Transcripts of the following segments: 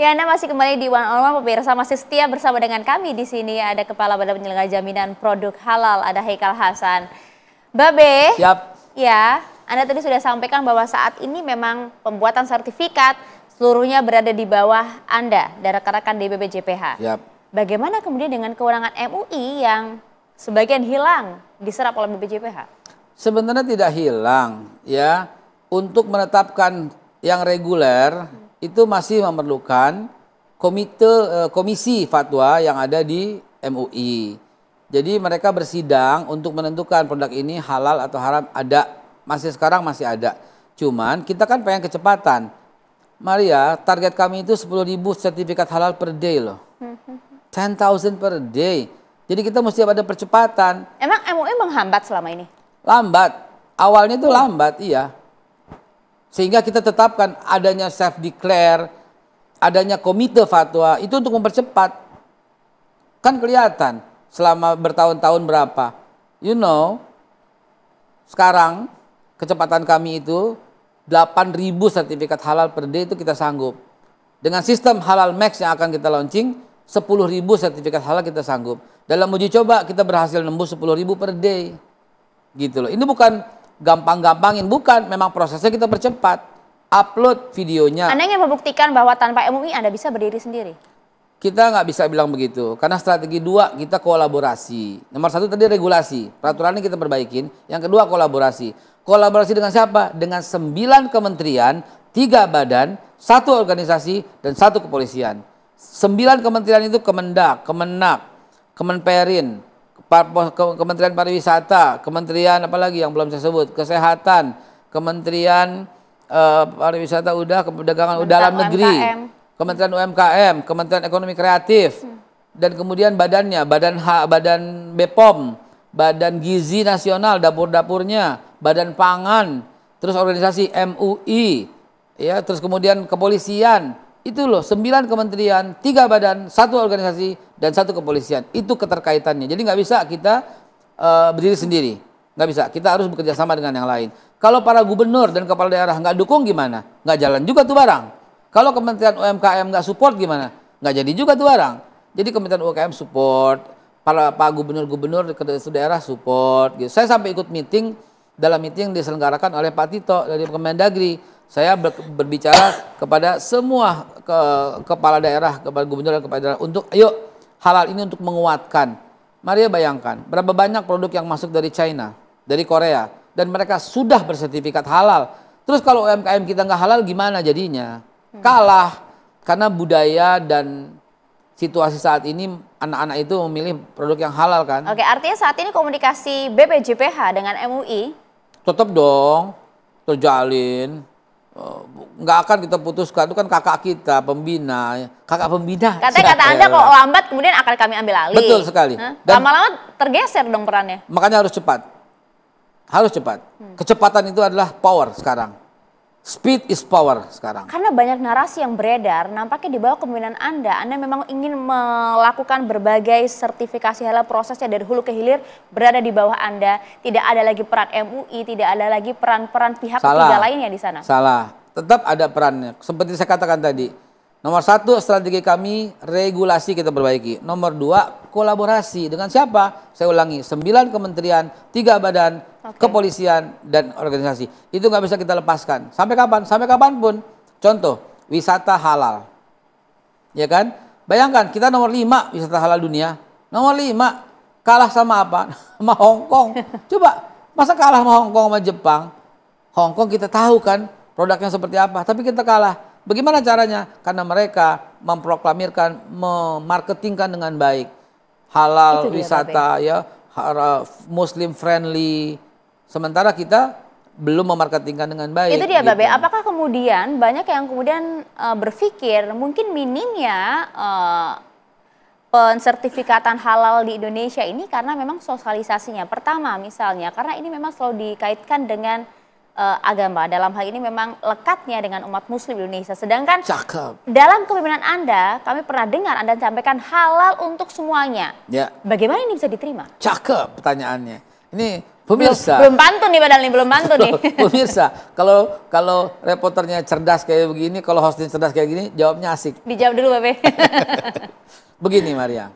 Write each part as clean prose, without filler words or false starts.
Ya, Anda masih kembali di One on One, pemirsa, masih setia bersama dengan kami di sini. Ada Kepala Badan Penyelenggara Jaminan Produk Halal, ada Haikal Hasan. Babe, siap. Ya, Anda tadi sudah sampaikan bahwa saat ini memang pembuatan sertifikat seluruhnya berada di bawah Anda, dari rekan-rekan di BPJPH. Siap. Bagaimana kemudian dengan kewenangan MUI yang sebagian hilang diserap oleh BPJPH? Sebenarnya tidak hilang, ya. Untuk menetapkan yang reguler itu masih memerlukan komisi fatwa yang ada di MUI. Jadi mereka bersidang untuk menentukan produk ini halal atau haram. Sekarang masih ada. Cuman kita kan pengen kecepatan. Maria, target kami itu 10.000 sertifikat halal per day loh. 10,000 per day. Jadi kita mesti ada percepatan. Emang MUI menghambat selama ini? Lambat. Awalnya itu lambat, iya. Sehingga kita tetapkan adanya self declare, adanya komite fatwa, itu untuk mempercepat. Kan kelihatan selama bertahun-tahun berapa. You know, sekarang kecepatan kami itu 8.000 sertifikat halal per day itu kita sanggup. Dengan sistem halal max yang akan kita launching, 10.000 sertifikat halal kita sanggup. Dalam uji coba kita berhasil nembus 10.000 per day. Gitu loh. Ini bukan gampang-gampangin, bukan, memang prosesnya kita percepat. Upload videonya. Anda ingin membuktikan bahwa tanpa MUI Anda bisa berdiri sendiri? Kita nggak bisa bilang begitu, karena strategi dua kita kolaborasi. Nomor satu tadi regulasi, peraturannya kita perbaikin. Yang kedua kolaborasi. Kolaborasi dengan siapa? Dengan 9 kementerian, 3 badan, 1 organisasi, dan 1 kepolisian. 9 kementerian itu Kemendak, Kemenak, Kemenperin, Kementerian Pariwisata, Kementerian apa lagi yang belum saya sebut, Kesehatan, Kementerian Pariwisata udah, Perdagangan udah, Dalam Negeri, Kementerian UMKM, Kementerian Ekonomi Kreatif, dan kemudian badannya, Badan BPOM, Badan Gizi Nasional, dapur-dapurnya, Badan Pangan, terus organisasi MUI, ya, terus kemudian kepolisian. Itu loh, 9 kementerian, 3 badan, 1 organisasi, dan 1 kepolisian. Itu keterkaitannya. Jadi nggak bisa kita berdiri sendiri. Nggak bisa, kita harus bekerja sama dengan yang lain. Kalau para gubernur dan kepala daerah nggak dukung gimana? Nggak jalan juga tuh barang. Kalau Kementerian UMKM nggak support gimana? Nggak jadi juga tuh barang. Jadi Kementerian UMKM support, para Pak Gubernur-Gubernur ke daerah support. Gitu. Saya sampai ikut meeting, dalam meeting diselenggarakan oleh Pak Tito dari Kemendagri. Saya berbicara kepada semua kepala daerah, kepala gubernur dan kepala daerah untuk ayo halal ini untuk menguatkan. Mari bayangkan berapa banyak produk yang masuk dari China, dari Korea, dan mereka sudah bersertifikat halal. Terus kalau UMKM kita nggak halal gimana jadinya? Kalah karena budaya dan situasi saat ini anak-anak itu memilih produk yang halal kan. Oke, artinya saat ini komunikasi BPJPH dengan MUI tetap dong terjalin. Nggak akan kita putuskan, itu kan kakak kita, pembina. Katanya kata Anda kalau lambat kemudian akan kami ambil alih. Betul sekali. Lama-lama tergeser dong perannya. Makanya harus cepat. Harus cepat. Kecepatan itu adalah power sekarang. Speed is power sekarang. Karena banyak narasi yang beredar, nampaknya di bawah kepemimpinan Anda memang ingin melakukan berbagai sertifikasi halal, prosesnya dari hulu ke hilir berada di bawah Anda. Tidak ada lagi peran MUI, tidak ada lagi peran-peran pihak ketiga lainnya di sana. Salah, tetap ada perannya. Seperti saya katakan tadi, nomor 1 strategi kami regulasi kita perbaiki. Nomor 2 kolaborasi dengan siapa? Saya ulangi, 9 kementerian, 3 badan, kepolisian dan organisasi. Itu nggak bisa kita lepaskan. Sampai kapan? Sampai kapanpun. Contoh, wisata halal. Ya kan? Bayangkan kita nomor 5 wisata halal dunia. Nomor 5 kalah sama apa? Sama Hong Kong. Coba, masa kalah sama Hong Kong sama Jepang? Hong Kong kita tahu kan produknya seperti apa, tapi kita kalah. Bagaimana caranya? Karena mereka memproklamirkan, memarketingkan dengan baik. Halal wisata ya, Muslim friendly. Sementara kita belum memarketingkan dengan baik. Itu dia gitu. Babe, apakah kemudian banyak yang kemudian berpikir mungkin minimnya pensertifikatan halal di Indonesia ini karena memang sosialisasinya. Pertama misalnya karena ini memang selalu dikaitkan dengan agama. Dalam hal ini memang lekatnya dengan umat muslim Indonesia. Sedangkan dalam kepemimpinan Anda, kami pernah dengar Anda sampaikan halal untuk semuanya. Ya. Bagaimana ini bisa diterima? Cakep pertanyaannya. Ini Pemirsa. Belum pantun nih padahal nih, belum pantun nih. Pemirsa, kalau reporternya cerdas kayak begini, kalau hostnya cerdas kayak gini, jawabnya asik. Dijawab dulu, Babe. Begini, Maria.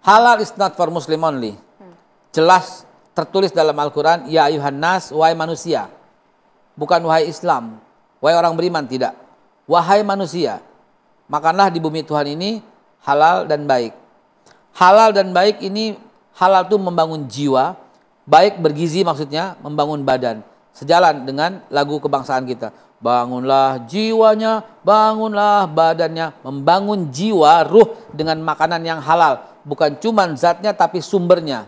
Halal is not for Muslim only. Jelas tertulis dalam Al-Quran, ya ayuhan nas, wahai manusia. Bukan wahai Islam, wahai orang beriman, tidak. Wahai manusia, makanlah di bumi Tuhan ini halal dan baik. Halal dan baik ini, halal itu membangun jiwa, baik bergizi maksudnya, membangun badan. Sejalan dengan lagu kebangsaan kita. Bangunlah jiwanya, bangunlah badannya. Membangun jiwa, ruh dengan makanan yang halal. Bukan cuma zatnya tapi sumbernya.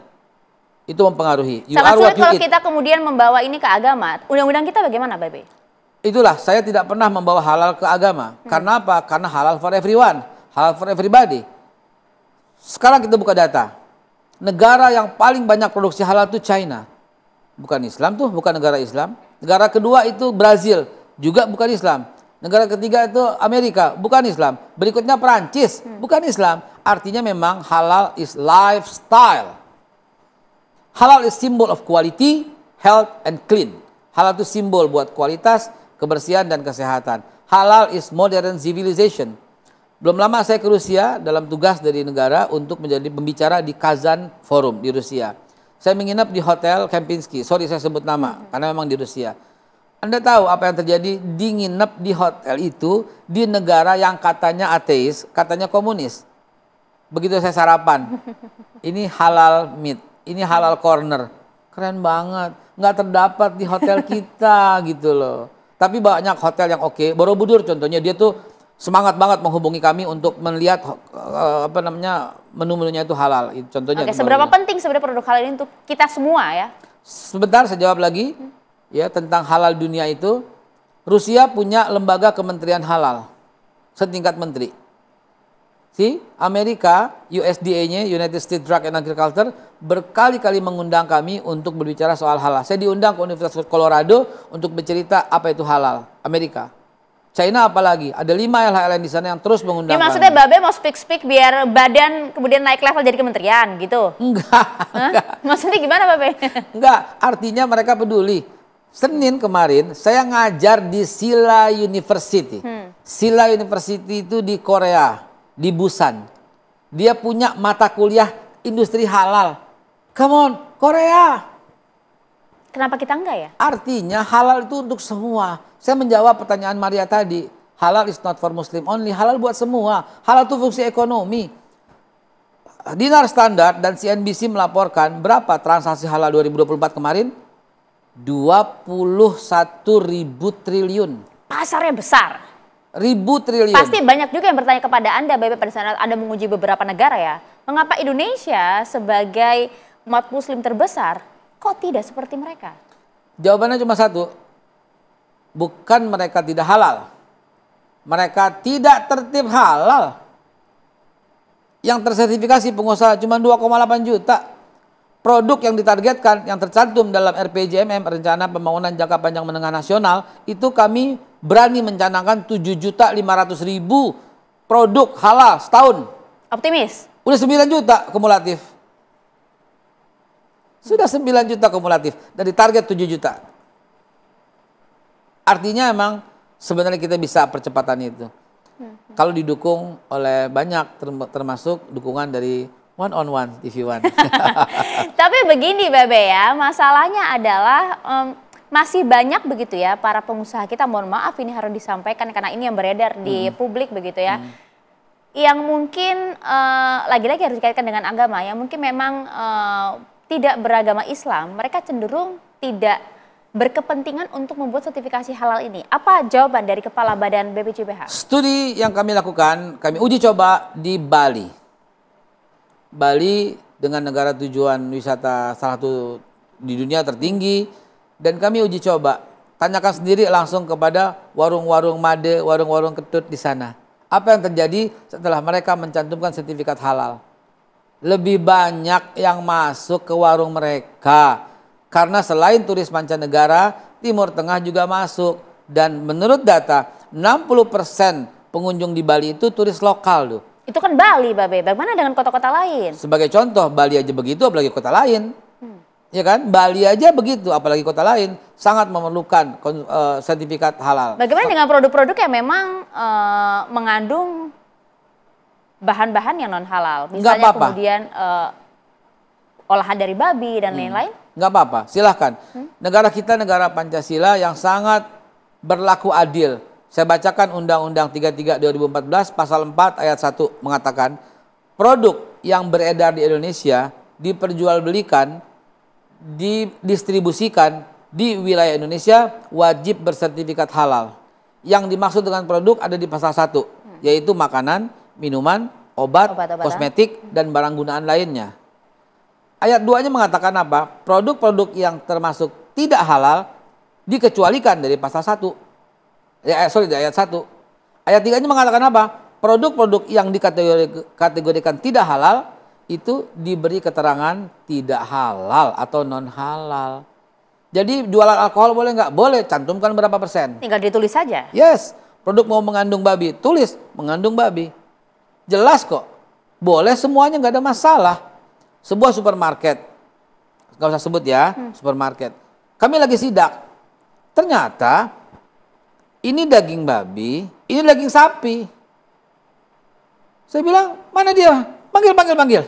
Itu mempengaruhi. Sangat sulit kalau kita kemudian membawa ini ke agama. Undang-undang kita bagaimana, Babe? Itulah, saya tidak pernah membawa halal ke agama. Karena apa? Karena halal for everyone. Halal for everybody. Sekarang kita buka data. Negara yang paling banyak produksi halal itu China. Bukan Islam tuh, bukan negara Islam. Negara kedua itu Brazil, juga bukan Islam. Negara ketiga itu Amerika, bukan Islam. Berikutnya Perancis, bukan Islam. Artinya memang halal is lifestyle. Halal is symbol of quality, health, and clean. Halal itu simbol buat kualitas, kebersihan, dan kesehatan. Halal is modern civilization. Belum lama saya ke Rusia dalam tugas dari negara untuk menjadi pembicara di Kazan Forum di Rusia. Saya menginap di Hotel Kempinski. Sorry saya sebut nama, karena memang di Rusia. Anda tahu apa yang terjadi di nginep di hotel itu di negara yang katanya ateis, katanya komunis. Begitu saya sarapan, ini halal meat, ini halal corner. Keren banget, nggak terdapat di hotel kita gitu loh. Tapi banyak hotel yang oke. Borobudur contohnya, dia tuh semangat banget menghubungi kami untuk melihat menu-menunya itu halal. Contohnya. Oke, seberapa penting sebenarnya produk halal ini untuk kita semua ya? Sebentar saya jawab lagi ya tentang halal dunia itu. Rusia punya lembaga kementerian halal setingkat menteri. Amerika, USDA-nya, United States Drug and Agriculture, berkali-kali mengundang kami untuk berbicara soal halal. Saya diundang ke Universitas Colorado untuk bercerita apa itu halal. Amerika. China apalagi, ada 5 LHLN di sana yang terus mengundang. Ini maksudnya Babe mau speak biar badan kemudian naik level jadi kementerian gitu? Enggak. Maksudnya gimana Babe? Enggak, artinya mereka peduli. Senin kemarin saya ngajar di Silla University. Silla University itu di Korea, di Busan. Dia punya mata kuliah industri halal. Come on, Korea. Kenapa kita enggak ya? Artinya halal itu untuk semua. Saya menjawab pertanyaan Maria tadi. Halal is not for Muslim only. Halal buat semua. Halal itu fungsi ekonomi. Dinar Standard dan CNBC melaporkan berapa transaksi halal 2024 kemarin? 21.000 triliun. Pasarnya besar. Ribu triliun. Pasti banyak juga yang bertanya kepada Anda, Babe, pada saat Anda menguji beberapa negara ya. Mengapa Indonesia sebagai umat Muslim terbesar kok tidak seperti mereka? Jawabannya cuma satu. Bukan mereka tidak halal. Mereka tidak tertib halal. Yang tersertifikasi pengusaha cuma 2,8 juta. Produk yang ditargetkan, yang tercantum dalam RPJMM, Rencana Pembangunan Jangka Panjang Menengah Nasional, itu kami berani mencanangkan 7.500.000 produk halal setahun. Optimis? Udah 9 juta kumulatif. Sudah 9 juta kumulatif dari target 7 juta. Artinya emang sebenarnya kita bisa percepatan itu. Kalau didukung oleh banyak, termasuk dukungan dari one on one if you want. Tapi begini Babe ya, masalahnya adalah masih banyak begitu ya para pengusaha kita, mohon maaf ini harus disampaikan karena ini yang beredar di publik begitu ya. Yang mungkin lagi-lagi harus dikaitkan dengan agama, yang mungkin memang tidak beragama Islam, mereka cenderung tidak berkepentingan untuk membuat sertifikasi halal ini. Apa jawaban dari Kepala Badan BPJPH? Studi yang kami lakukan, kami uji coba di Bali. Bali dengan negara tujuan wisata salah satu di dunia tertinggi. Dan kami uji coba. Tanyakan sendiri langsung kepada warung-warung made, warung-warung ketut di sana. Apa yang terjadi setelah mereka mencantumkan sertifikat halal? Lebih banyak yang masuk ke warung mereka. Karena selain turis mancanegara, Timur Tengah juga masuk. Dan menurut data, 60% pengunjung di Bali itu turis lokal tuh. Itu kan Bali, Babe. Bagaimana dengan kota-kota lain? Sebagai contoh, Bali aja begitu, apalagi kota lain. Ya kan? Bali aja begitu, apalagi kota lain sangat memerlukan sertifikat halal. Bagaimana dengan produk-produk yang memang mengandung bahan-bahan yang non halal? Misalnya kemudian olahan dari babi dan lain-lain? Nggak apa-apa, silahkan. Negara kita negara Pancasila yang sangat berlaku adil. Saya bacakan Undang-Undang 33 2014 pasal 4 ayat 1 mengatakan produk yang beredar di Indonesia diperjualbelikan, didistribusikan di wilayah Indonesia wajib bersertifikat halal. Yang dimaksud dengan produk ada di pasal 1, yaitu makanan, minuman, obat, kosmetik, dan barang gunaan lainnya. Ayat 2-nya mengatakan apa? Produk-produk yang termasuk tidak halal dikecualikan dari pasal 1. Di ayat 1. Ayat 3-nya mengatakan apa? Produk-produk yang dikategorikan tidak halal itu diberi keterangan tidak halal atau non halal. Jadi jualan alkohol boleh nggak? Boleh, cantumkan berapa persen. Tinggal ditulis saja. Yes, produk mau mengandung babi, tulis mengandung babi. Jelas kok, boleh semuanya, nggak ada masalah. Sebuah supermarket, nggak usah sebut ya, supermarket. Kami lagi sidak, ternyata ini daging babi, ini daging sapi. Saya bilang, mana dia? Panggil.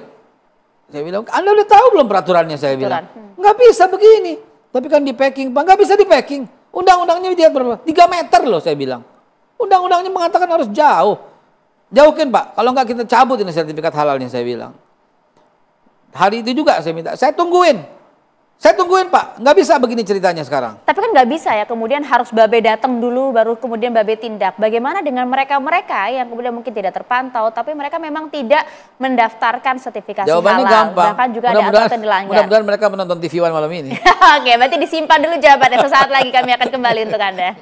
Saya bilang, Anda udah tahu belum peraturannya? Saya bilang, nggak bisa begini. Tapi kan di packing, Pak, nggak bisa di packing. Undang-undangnya dia berapa? 3 meter loh, saya bilang. Undang-undangnya mengatakan harus jauh. Jauhkan, Pak. Kalau nggak kita cabut ini sertifikat halalnya, saya bilang. Hari itu juga saya minta, saya tungguin, Pak. Nggak bisa begini ceritanya sekarang. Tapi kan nggak bisa ya, kemudian harus Babe datang dulu, baru kemudian Babe tindak. Bagaimana dengan mereka-mereka yang kemudian mungkin tidak terpantau, tapi mereka memang tidak mendaftarkan sertifikasi jawabannya halal. Gampang. Bahkan juga ada aturan dilanggar. Mudah-mudahan mereka menonton TV One malam ini. Oke, berarti disimpan dulu jawabannya. Sesaat lagi kami akan kembali untuk Anda.